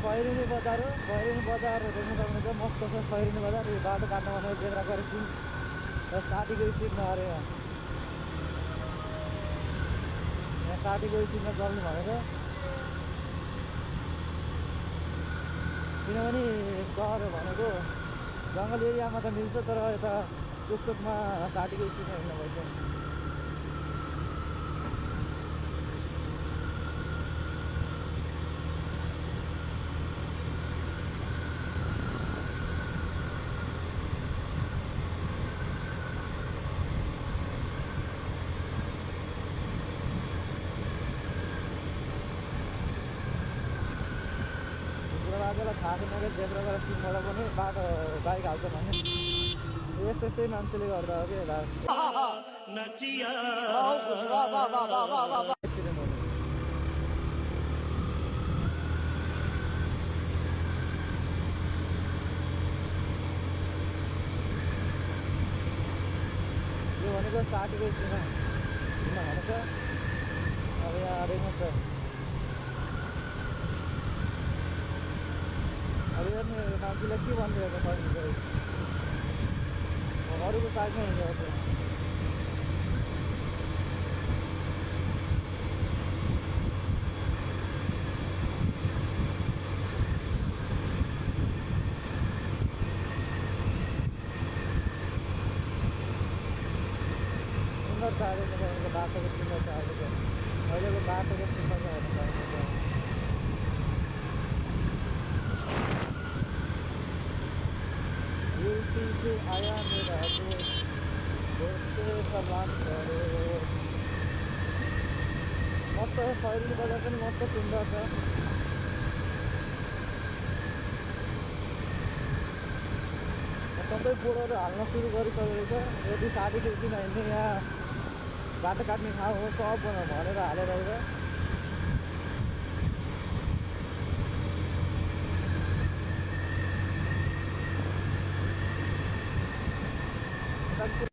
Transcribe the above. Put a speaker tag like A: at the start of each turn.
A: खैरेनी बजार हो। खैरेनी बजार देख्नु सक्नुहुन्छ, मस्त छ खैरेनी बजार। यो बाटो काट्न भनेको जेब्रा क्रसिङ र 60को स्पिडमा अरे यहाँ 60को स्पिडमा चल्नु भनेको, किनभने सहर भनेको जङ्गल एरियामा त मिल्छ, तर यता टुकटुकमा 60को स्पिडमा हिँड्नु भइन्छ। बाटोलाई थाहा छैन कि जेब्रा क्रसिङबाट पनि बाटो बाइक हाल्छ भन्ने। यस्तै मान्छेले गर्दा हो कि यसलाई एक्सिडेन्ट हुने। यो भनेको 60को स्पिडमा हिँड्न भनेको। अब यहाँ देख्नुहोस् त, अब हेर्नु मान्छेलाई के भनिदिएको छ अरूको साइडमा हिँडेको छ। सुन्दरता आएको छ बाटोको, सुन्दरता आएको छ अहिलेको बाटोको सुन्दरता हेर्नु सक्नुहुन्छ। यूपी से आया मेरा दोस्त सलाम करो। मस्त खैरेनी बजार पनि मस्त सुन्दर छ। सबै बोर्डहरू हाल्न सुरु गरिसकेको छ। यदि 60को स्पिडमा हिँड्ने यहाँ बाटो काट्ने ठाउँ हो सब भनेर हालेर